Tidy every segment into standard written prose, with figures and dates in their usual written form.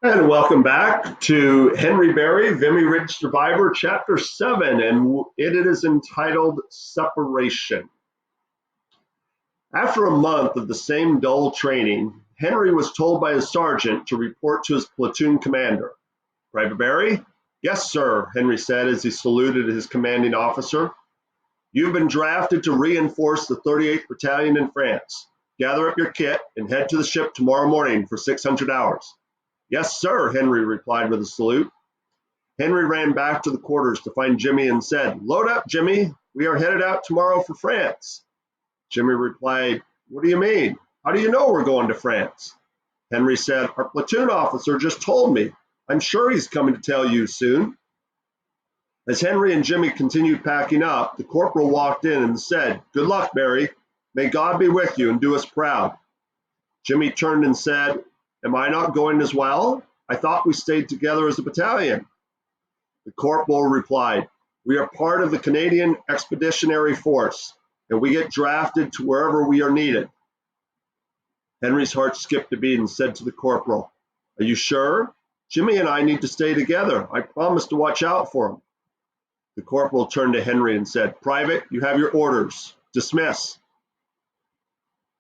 And welcome back to Henry Barrie, Vimy Ridge Survivor, Chapter 7, and it is entitled Separation. After a month of the same dull training, Henry was told by his sergeant to report to his platoon commander. Private Barrie? Yes, sir, Henry said as he saluted his commanding officer. You've been drafted to reinforce the 38th Battalion in France. Gather up your kit and head to the ship tomorrow morning for 600 hours. Yes, sir, Henry replied with a salute. Henry ran back to the quarters to find Jimmy and said, Load up, Jimmy. We are headed out tomorrow for France. Jimmy replied, What do you mean? How do you know we're going to France? Henry said, Our platoon officer just told me. I'm sure he's coming to tell you soon. As Henry and Jimmy continued packing up, the corporal walked in and said, Good luck, Barrie. May God be with you and do us proud. Jimmy turned and said, Am I not going as well? I thought we stayed together as a battalion. The corporal replied, We are part of the Canadian Expeditionary Force, and we get drafted to wherever we are needed. Henry's heart skipped a beat and said to the corporal, Are you sure? Jimmy and I need to stay together. I promised to watch out for him. The corporal turned to Henry and said, Private, you have your orders. Dismiss.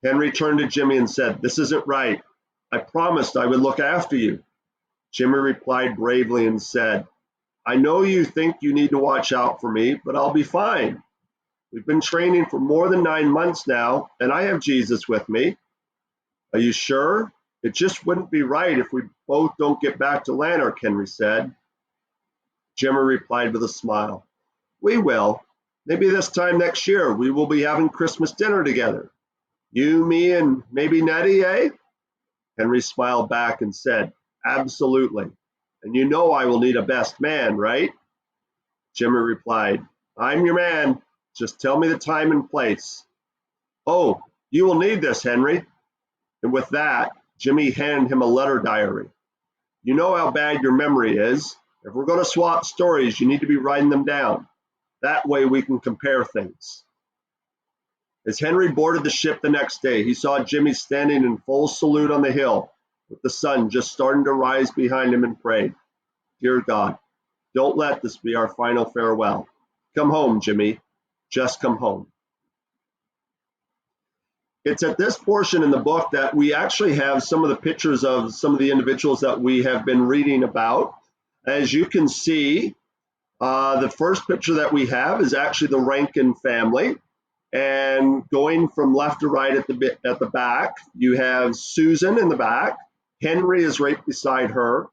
Henry turned to Jimmy and said, This isn't right. I promised I would look after you. Jimmy replied bravely and said, I know you think you need to watch out for me, but I'll be fine. We've been training for more than 9 months now, and I have Jesus with me. Are you sure? It just wouldn't be right if we both don't get back to Lanark, Henry said. Jimmy replied with a smile. We will. Maybe this time next year we will be having Christmas dinner together. You, me, and maybe Nettie, eh? Henry smiled back and said, Absolutely. And you know I will need a best man, right? Jimmy replied, I'm your man. Just tell me the time and place. Oh, you will need this, Henry. And with that, Jimmy handed him a letter diary. You know how bad your memory is. If we're going to swap stories, you need to be writing them down. That way we can compare things. As Henry boarded the ship the next day, he saw Jimmy standing in full salute on the hill, with the sun just starting to rise behind him, and prayed, Dear God, don't let this be our final farewell. Come home, Jimmy. Just come home. It's at this portion in the book that we actually have some of the pictures of some of the individuals that we have been reading about. As you can see, the first picture that we have is actually the Rankin family. And going from left to right at the back, you have Susan in the back. Henry is right beside her.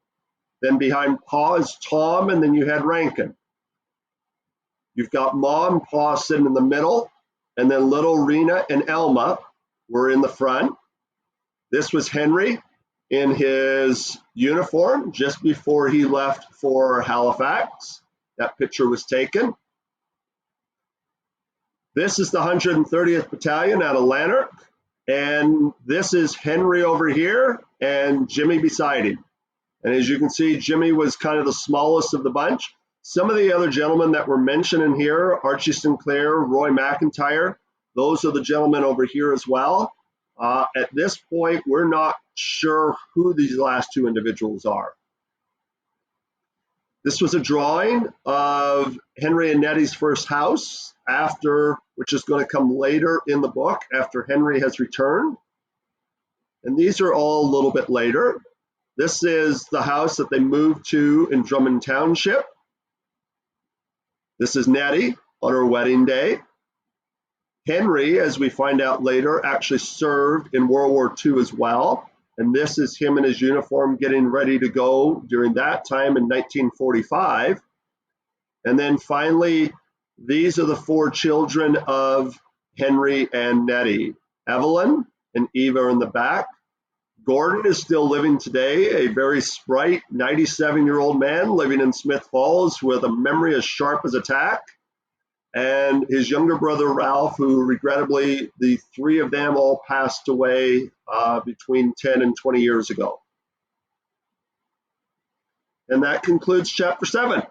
Then behind Pa is Tom, and then you had Rankin. You've got Ma and Pa sitting in the middle, and then little Rena and Elma were in the front. This was Henry in his uniform just before he left for Halifax. That picture was taken. This is the 130th Battalion out of Lanark, and this is Henry over here and Jimmy beside him. And as you can see, Jimmy was kind of the smallest of the bunch. Some of the other gentlemen that were mentioned in here, Archie Sinclair, Roy McIntyre, those are the gentlemen over here as well. At this point, we're not sure who these last two individuals are. This was a drawing of Henry and Nettie's first house, which is going to come later in the book after Henry has returned. And these are all a little bit later. This is the house that they moved to in Drummond Township. This is Nettie on her wedding day. Henry, as we find out later, actually served in World War II as well. And this is him in his uniform getting ready to go during that time in 1945. And then finally, these are the four children of Henry and Nettie. Evelyn and Eva are in the back. Gordon is still living today, a very sprite 97-year-old man living in Smith Falls with a memory as sharp as a tack. And his younger brother, Ralph, who regrettably, the three of them all passed away between 10 and 20 years ago. And that concludes Chapter 7.